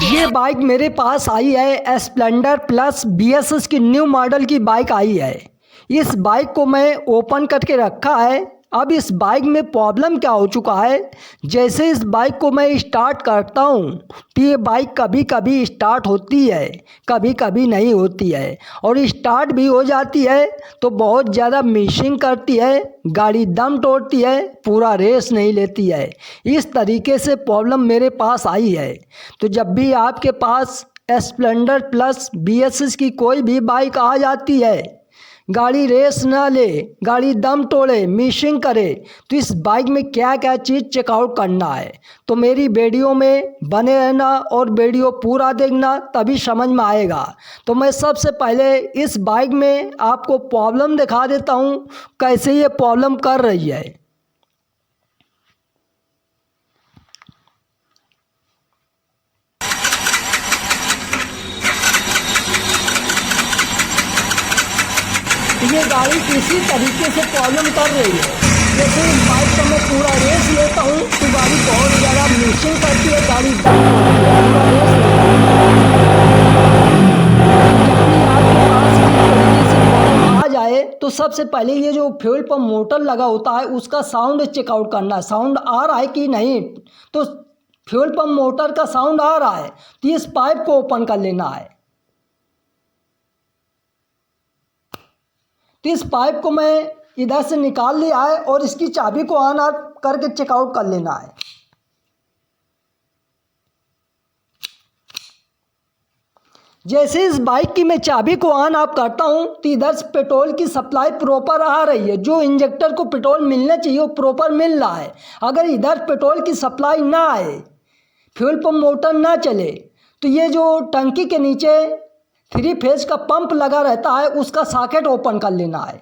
ये बाइक मेरे पास आई है स्प्लेंडर प्लस BSS की न्यू मॉडल की बाइक आई है। इस बाइक को मैं ओपन करके रखा है। अब इस बाइक में प्रॉब्लम क्या हो चुका है, जैसे इस बाइक को मैं स्टार्ट करता हूँ तो ये बाइक कभी कभी स्टार्ट होती है, कभी कभी नहीं होती है, और स्टार्ट भी हो जाती है तो बहुत ज़्यादा मिसिंग करती है, गाड़ी दम तोड़ती है, पूरा रेस नहीं लेती है। इस तरीके से प्रॉब्लम मेरे पास आई है। तो जब भी आपके पास स्प्लेंडर प्लस BSS की कोई भी बाइक आ जाती है, गाड़ी रेस ना ले, गाड़ी दम तोड़े, मिसिंग करे, तो इस बाइक में क्या क्या चीज़ चेकआउट करना है, तो मेरी वीडियो में बने रहना और वीडियो पूरा देखना, तभी समझ में आएगा। तो मैं सबसे पहले इस बाइक में आपको प्रॉब्लम दिखा देता हूँ, कैसे ये प्रॉब्लम कर रही है। ये गाड़ी किसी तरीके से प्रॉब्लम कर रही है। जैसे इस बाइक का मैं पूरा रेस लेता हूँ तो गाड़ी बहुत ज़्यादा मिसिंग करती है, गाड़ी दम तोड़ती है, पूरा रेस लेता है। आ जाए तो सबसे पहले ये जो फ्यूल पंप मोटर लगा होता है उसका साउंड चेकआउट करना है, साउंड आ रहा है कि नहीं। तो फ्यूल पंप मोटर का साउंड आ रहा है तो इस पाइप को ओपन कर लेना है। तो इस पाइप को मैं इधर से निकाल लिया है और इसकी चाबी को ऑन ऑफ करके चेकआउट कर लेना है। जैसे इस बाइक की मैं चाबी को ऑन ऑफ करता हूँ तो इधर से पेट्रोल की सप्लाई प्रॉपर आ रही है, जो इंजेक्टर को पेट्रोल मिलना चाहिए वो प्रॉपर मिल रहा है। अगर इधर पेट्रोल की सप्लाई ना आए, फ्यूल पंप मोटर ना चले, तो ये जो टंकी के नीचे 3 फेज का पंप लगा रहता है उसका सॉकेट ओपन कर लेना है।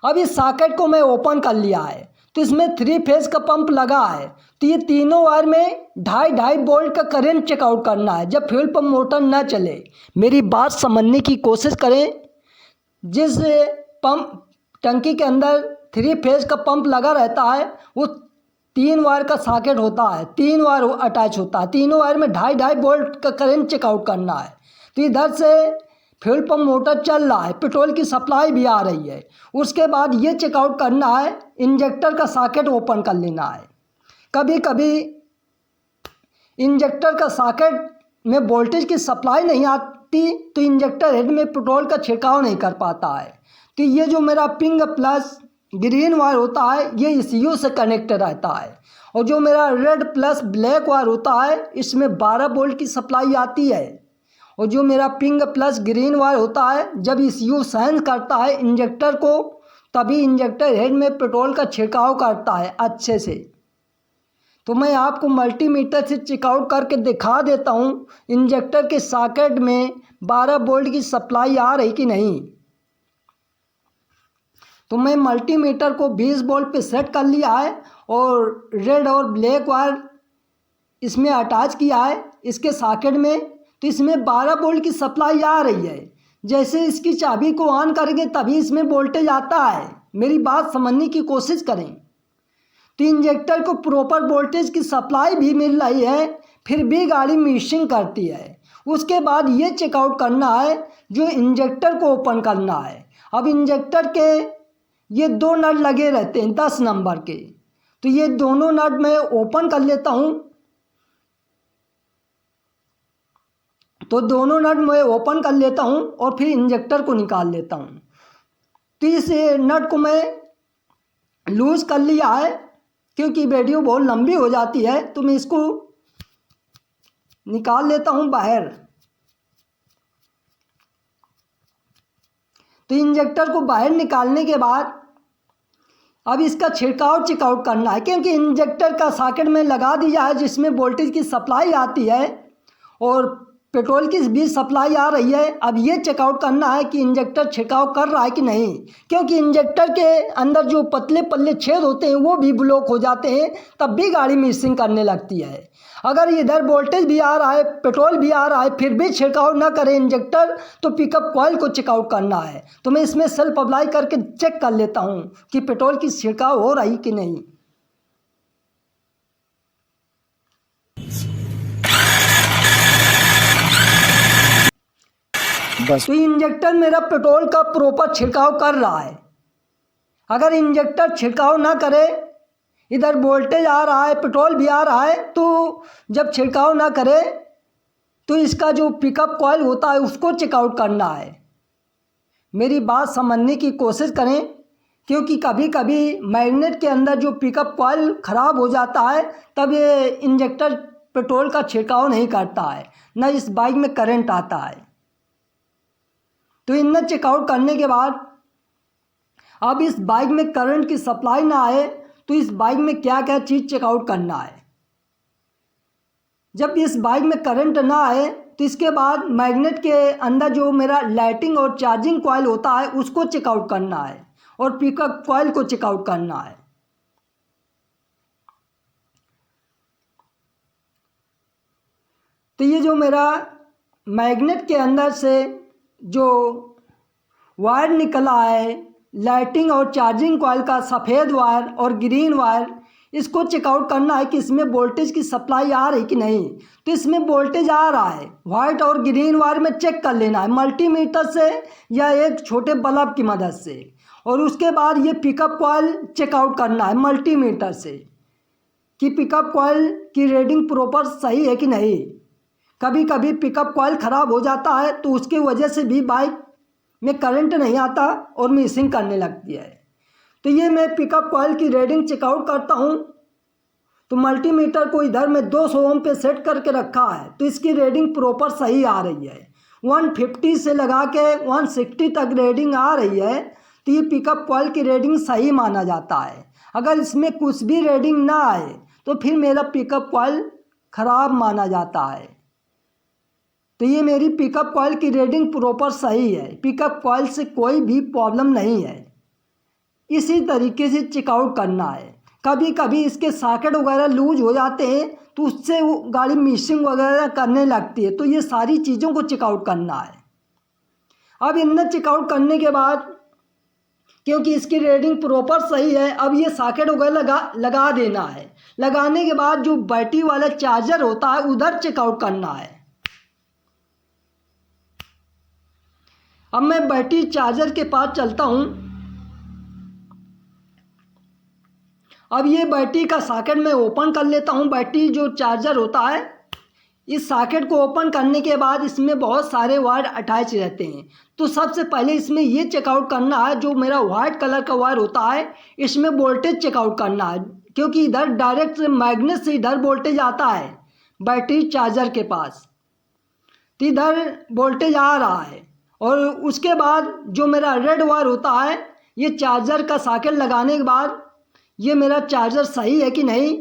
अब इस सॉकेट को मैं ओपन कर लिया है तो इसमें 3 फेज का पंप लगा है, तो ये तीनों वायर में 2.5 वोल्ट का करंट चेकआउट करना है जब फ्यूल पंप मोटर ना चले। मेरी बात समझने की कोशिश करें। जिस पंप टंकी के अंदर 3 फेज का पंप लगा रहता है वो 3 वायर का सॉकेट होता है, 3 वायर अटैच होता है, तीनों वायर में 2.5 वोल्ट का करंट चेकआउट करना है। तो इधर से फ्यूल पंप मोटर चल रहा है, पेट्रोल की सप्लाई भी आ रही है। उसके बाद ये चेकआउट करना है, इंजेक्टर का सॉकेट ओपन कर लेना है। कभी कभी इंजेक्टर का सॉकेट में वोल्टेज की सप्लाई नहीं आती तो इंजेक्टर हेड में पेट्रोल का छिड़काव नहीं कर पाता है। तो ये जो मेरा पिंक प्लस ग्रीन वायर होता है ये ECU से कनेक्ट रहता है, और जो मेरा रेड प्लस ब्लैक वायर होता है इसमें 12 वोल्ट की सप्लाई आती है। और जो मेरा पिंक प्लस ग्रीन वायर होता है जब ECU सेंस करता है इंजेक्टर को, तभी इंजेक्टर हेड में पेट्रोल का छिड़काव करता है अच्छे से। तो मैं आपको मल्टीमीटर से चेकआउट करके दिखा देता हूँ इंजेक्टर के सॉकेट में 12 वोल्ट की सप्लाई आ रही कि नहीं। तो मैं मल्टीमीटर को 20 वोल्ट पे सेट कर लिया है और रेड और ब्लैक वायर इसमें अटैच किया है इसके सॉकेट में, तो इसमें 12 वोल्ट की सप्लाई आ रही है। जैसे इसकी चाबी को ऑन करेंगे तभी इसमें वोल्टेज आता है। मेरी बात समझने की कोशिश करें। तो इंजेक्टर को प्रॉपर वोल्टेज की सप्लाई भी मिल रही है, फिर भी गाड़ी मिसिंग करती है। उसके बाद ये चेकआउट करना है, जो इंजेक्टर को ओपन करना है। अब इंजेक्टर के ये 2 नट लगे रहते हैं 10 नंबर के, तो ये दोनों नट मैं ओपन कर लेता हूँ। तो दोनों नट मैं ओपन कर लेता हूँ और फिर इंजेक्टर को निकाल लेता हूँ। तो इस नट को मैं लूज कर लिया है, क्योंकि वीडियो बहुत लंबी हो जाती है तो मैं इसको निकाल लेता हूँ बाहर। तो इंजेक्टर को बाहर निकालने के बाद अब इसका छिड़काव चेकआउट करना है, क्योंकि इंजेक्टर का सॉकेट में लगा दिया है जिसमें वोल्टेज की सप्लाई आती है और पेट्रोल की भी सप्लाई आ रही है। अब ये चेकआउट करना है कि इंजेक्टर छिड़काव कर रहा है कि नहीं, क्योंकि इंजेक्टर के अंदर जो पतले पतले छेद होते हैं वो भी ब्लॉक हो जाते हैं, तब भी गाड़ी मिसिंग करने लगती है। अगर इधर वोल्टेज भी आ रहा है, पेट्रोल भी आ रहा है, फिर भी छिड़काव ना करे इंजेक्टर, तो पिकअप कॉइल को चेकआउट करना है। तो मैं इसमें सेल्फ अप्लाई करके चेक कर लेता हूँ कि पेट्रोल की छिड़काव हो रही कि नहीं। बस। तो इंजेक्टर मेरा पेट्रोल का प्रॉपर छिड़काव कर रहा है। अगर इंजेक्टर छिड़काव ना करे, इधर वोल्टेज आ रहा है, पेट्रोल भी आ रहा है, तो जब छिड़काव ना करे तो इसका जो पिकअप कॉइल होता है उसको चेकआउट करना है। मेरी बात समझने की कोशिश करें, क्योंकि कभी कभी मैग्नेट के अंदर जो पिकअप कॉइल ख़राब हो जाता है तब ये इंजेक्टर पेट्रोल का छिड़काव नहीं करता है, न इस बाइक में करंट आता है। तो इन्हें चेकआउट करने के बाद अब इस बाइक में करंट की सप्लाई ना आए तो इस बाइक में क्या क्या चीज़ चेकआउट करना है। जब इस बाइक में करंट ना आए तो इसके बाद मैग्नेट के अंदर जो मेरा लाइटिंग और चार्जिंग कॉइल होता है उसको चेकआउट करना है और पिकअप कॉइल को चेकआउट करना है। तो ये जो मेरा मैग्नेट के अंदर से जो वायर निकला है, लाइटिंग और चार्जिंग कॉइल का सफ़ेद वायर और ग्रीन वायर, इसको चेकआउट करना है कि इसमें वोल्टेज की सप्लाई आ रही कि नहीं। तो इसमें वोल्टेज आ रहा है, वाइट और ग्रीन वायर में चेक कर लेना है मल्टीमीटर से या एक छोटे बल्ब की मदद से। और उसके बाद ये पिकअप कॉइल चेकआउट करना है मल्टीमीटर से कि पिकअप कॉइल की रीडिंग प्रॉपर सही है कि नहीं। कभी कभी पिकअप कॉइल ख़राब हो जाता है तो उसकी वजह से भी बाइक में करंट नहीं आता और मिसिंग करने लगती है। तो ये मैं पिकअप कॉइल की रीडिंग चेकआउट करता हूँ। तो मल्टीमीटर को इधर मैं 200 ओम पे सेट करके रखा है, तो इसकी रीडिंग प्रॉपर सही आ रही है। 150 से लगा के 160 तक रीडिंग आ रही है, तो ये पिकअप कॉइल की रीडिंग सही माना जाता है। अगर इसमें कुछ भी रीडिंग ना आए तो फिर मेरा पिकअप कॉइल ख़राब माना जाता है। तो ये मेरी पिकअप कॉइल की रीडिंग प्रॉपर सही है, पिकअप कॉइल से कोई भी प्रॉब्लम नहीं है। इसी तरीके से चेकआउट करना है। कभी कभी इसके सॉकेट वगैरह लूज हो जाते हैं तो उससे वो गाड़ी मिसिंग वगैरह करने लगती है, तो ये सारी चीज़ों को चेकआउट करना है। अब इन्हें चेकआउट करने के बाद क्योंकि इसकी रीडिंग प्रॉपर सही है, अब ये सॉकेट वगैरह लगा देना है। लगाने के बाद जो बैटरी वाला चार्जर होता है उधर चेकआउट करना है। अब मैं बैटरी चार्जर के पास चलता हूँ। अब ये बैटरी का सॉकेट मैं ओपन कर लेता हूँ। बैटरी जो चार्जर होता है, इस सॉकेट को ओपन करने के बाद इसमें बहुत सारे वायर अटैच रहते हैं। तो सबसे पहले इसमें ये चेकआउट करना है, जो मेरा वाइट कलर का वायर होता है इसमें वोल्टेज चेकआउट करना है, क्योंकि इधर डायरेक्ट मैग्नेट से इधर वोल्टेज आता है बैटरी चार्जर के पास। तो इधर वोल्टेज आ रहा है। और उसके बाद जो मेरा रेड वायर होता है, ये चार्जर का सॉकेट लगाने के बाद ये मेरा चार्जर सही है कि नहीं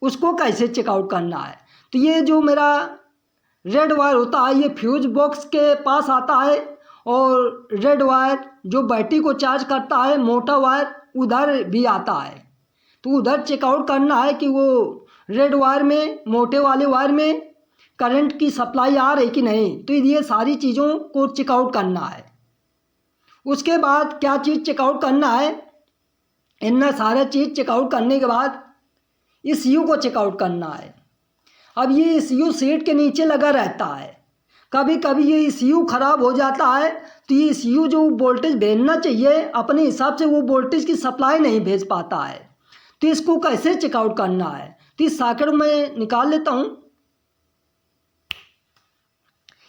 उसको कैसे चेकआउट करना है। तो ये जो मेरा रेड वायर होता है ये फ्यूज बॉक्स के पास आता है, और रेड वायर जो बैटरी को चार्ज करता है, मोटा वायर उधर भी आता है। तो उधर चेकआउट करना है कि वो रेड वायर में, मोटे वाले वायर में करंट की सप्लाई आ रही कि नहीं। तो ये सारी चीज़ों को चेकआउट करना है। उसके बाद क्या चीज़ चेकआउट करना है, इतना सारा चीज़ चेकआउट करने के बाद ECU को चेकआउट करना है। अब ये ECU सीट के नीचे लगा रहता है। कभी कभी ये ECU ख़राब हो जाता है तो ये ECU जो वोल्टेज भेजना चाहिए अपने हिसाब से वो वोल्टेज की सप्लाई नहीं भेज पाता है। तो इसको कैसे चेकआउट करना है, तो इस सॉकेट में निकाल लेता हूँ।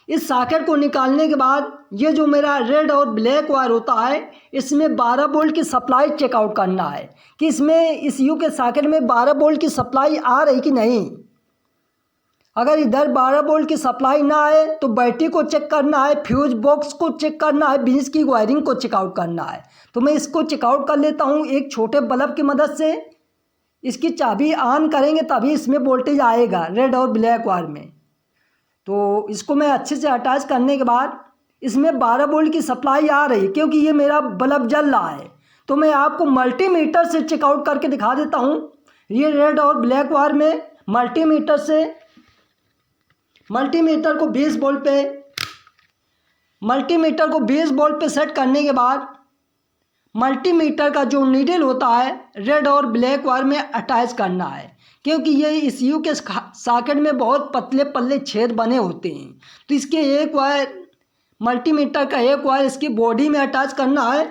इस सॉकेट को निकालने के बाद ये जो मेरा रेड और ब्लैक वायर होता है इसमें 12 वोल्ट की सप्लाई चेकआउट करना है कि इसमें ECU के सॉकेट में 12 वोल्ट की सप्लाई आ रही कि नहीं। अगर इधर 12 वोल्ट की सप्लाई ना आए तो बैटरी को चेक करना है, फ्यूज बॉक्स को चेक करना है, बीच की वायरिंग को चेकआउट करना है। तो मैं इसको चेकआउट कर लेता हूँ एक छोटे बल्ब की मदद से। इसकी चाबी ऑन करेंगे तभी इसमें वोल्टेज आएगा रेड और ब्लैक वायर में। तो इसको मैं अच्छे से अटैच करने के बाद इसमें 12 वोल्ट की सप्लाई आ रही है, क्योंकि ये मेरा बल्ब जल रहा है। तो मैं आपको मल्टीमीटर से चेकआउट करके दिखा देता हूँ। ये रेड और ब्लैक वायर में मल्टीमीटर को 20 वोल्ट पे सेट करने के बाद मल्टीमीटर का जो नीडल होता है रेड और ब्लैक वायर में अटैच करना है, क्योंकि ये ECU के सॉकेट में बहुत पतले पतले छेद बने होते हैं। तो इसके एक वायर मल्टीमीटर का एक वायर इसकी बॉडी में अटैच करना है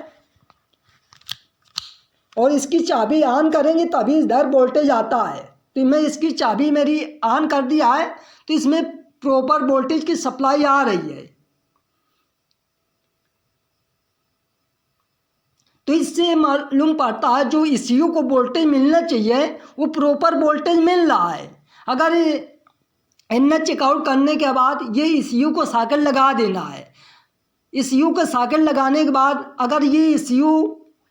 और इसकी चाबी ऑन करेंगे तभी इधर वोल्टेज आता है। तो मैं इसकी चाबी मेरी ऑन कर दिया है तो इसमें प्रॉपर वोल्टेज की सप्लाई आ रही है। तो इससे मालूम पड़ता है जो ECU को वोल्टेज मिलना चाहिए वो प्रॉपर वोल्टेज मिल रहा है। अगर इनने चेकआउट करने के बाद ये ECU को सॉकेट लगा देना है। ECU को सॉकेट लगाने के बाद अगर ये ECU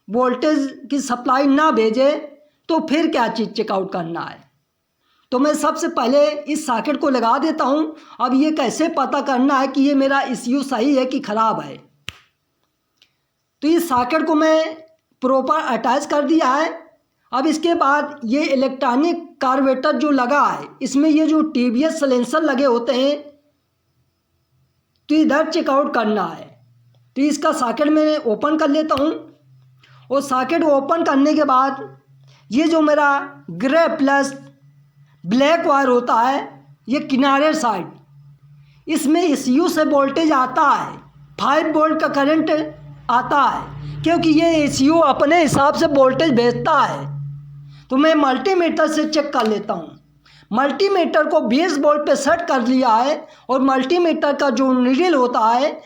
वोल्टेज की सप्लाई ना भेजे तो फिर क्या चीज़ चेकआउट करना है। तो मैं सबसे पहले इस सॉकेट को लगा देता हूँ। अब ये कैसे पता करना है कि ये मेरा ECU सही है कि ख़राब है। तो इस सॉकेट को मैं प्रॉपर अटैच कर दिया है। अब इसके बाद ये इलेक्ट्रॉनिक कार्बोरेटर जो लगा है इसमें ये जो TVS साइलेंसर लगे होते हैं तो इधर चेकआउट करना है। तो इसका सॉकेट मैं ओपन कर लेता हूँ और सॉकेट ओपन करने के बाद ये जो मेरा ग्रे प्लस ब्लैक वायर होता है ये किनारे साइड इसमें ECU से वोल्टेज आता है। 5 वोल्ट का करंट आता है क्योंकि ये ECU अपने हिसाब से वोल्टेज भेजता है। तो मैं मल्टीमीटर से चेक कर लेता हूँ। मल्टीमीटर को 20 वोल्ट पे सेट कर लिया है और मल्टीमीटर का जो नीडल होता है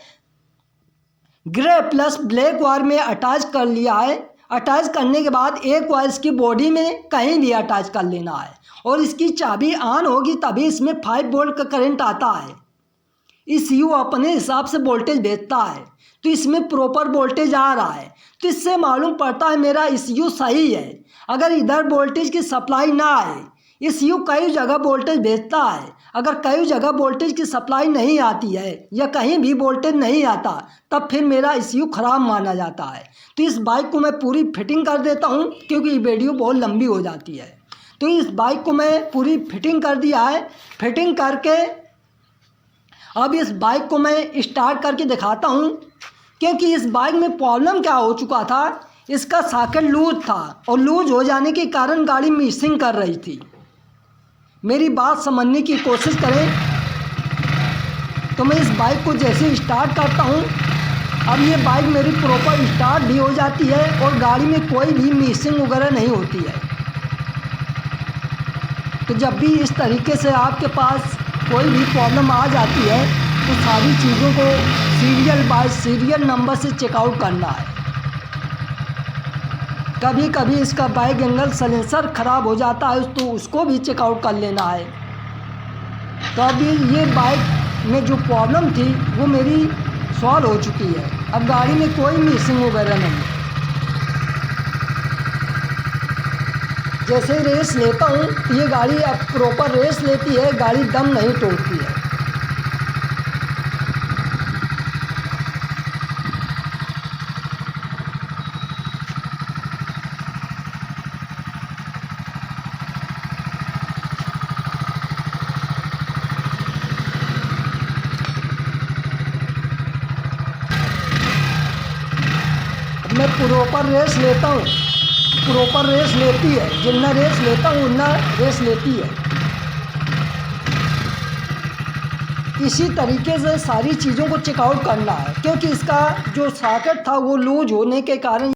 ग्रे प्लस ब्लैक वायर में अटैच कर लिया है। अटैच करने के बाद एक वायर इसकी बॉडी में कहीं भी अटैच कर लेना है और इसकी चाबी ऑन होगी तभी इसमें 5 वोल्ट का करंट आता है। ECU अपने हिसाब से वोल्टेज भेजता है तो इसमें प्रॉपर वोल्टेज आ रहा है। तो इससे मालूम पड़ता है मेरा ECU सही है। अगर इधर वोल्टेज की सप्लाई ना आए, ECU कई जगह वोल्टेज भेजता है, अगर कई जगह वोल्टेज की सप्लाई नहीं आती है या कहीं भी वोल्टेज नहीं आता तब फिर मेरा ECU ख़राब माना जाता है। तो इस बाइक को मैं पूरी फिटिंग कर देता हूँ क्योंकि ये वीडियो बहुत लंबी हो जाती है। तो इस बाइक को मैं पूरी फिटिंग कर दिया है। फिटिंग करके अब इस बाइक को मैं स्टार्ट करके दिखाता हूँ क्योंकि इस बाइक में प्रॉब्लम क्या हो चुका था, इसका सॉकेट लूज था और लूज हो जाने के कारण गाड़ी मिसिंग कर रही थी। मेरी बात समझने की कोशिश करें। तो मैं इस बाइक को जैसे स्टार्ट करता हूँ अब ये बाइक मेरी प्रॉपर स्टार्ट भी हो जाती है और गाड़ी में कोई भी मिसिंग वगैरह नहीं होती है। तो जब भी इस तरीके से आपके पास कोई भी प्रॉब्लम आ जाती है तो सारी चीज़ों को सीरियल बाय सीरियल नंबर से चेकआउट करना है। कभी कभी इसका बैक एंगल साइलेंसर ख़राब हो जाता है तो उसको भी चेकआउट कर लेना है। तो अभी ये बाइक में जो प्रॉब्लम थी वो मेरी सॉल्व हो चुकी है। अब गाड़ी में कोई मिसिंग वगैरह नहीं। जैसे रेस लेता हूँ तो ये गाड़ी अब प्रॉपर रेस लेती है, गाड़ी दम नहीं तोड़ती है। मैं प्रॉपर रेस लेता हूँ, प्रॉपर रेस लेती है। जितना रेस लेता हूँ उतना रेस लेती है। इसी तरीके से सारी चीज़ों को चेकआउट करना है क्योंकि इसका जो सॉकेट था वो लूज होने के कारण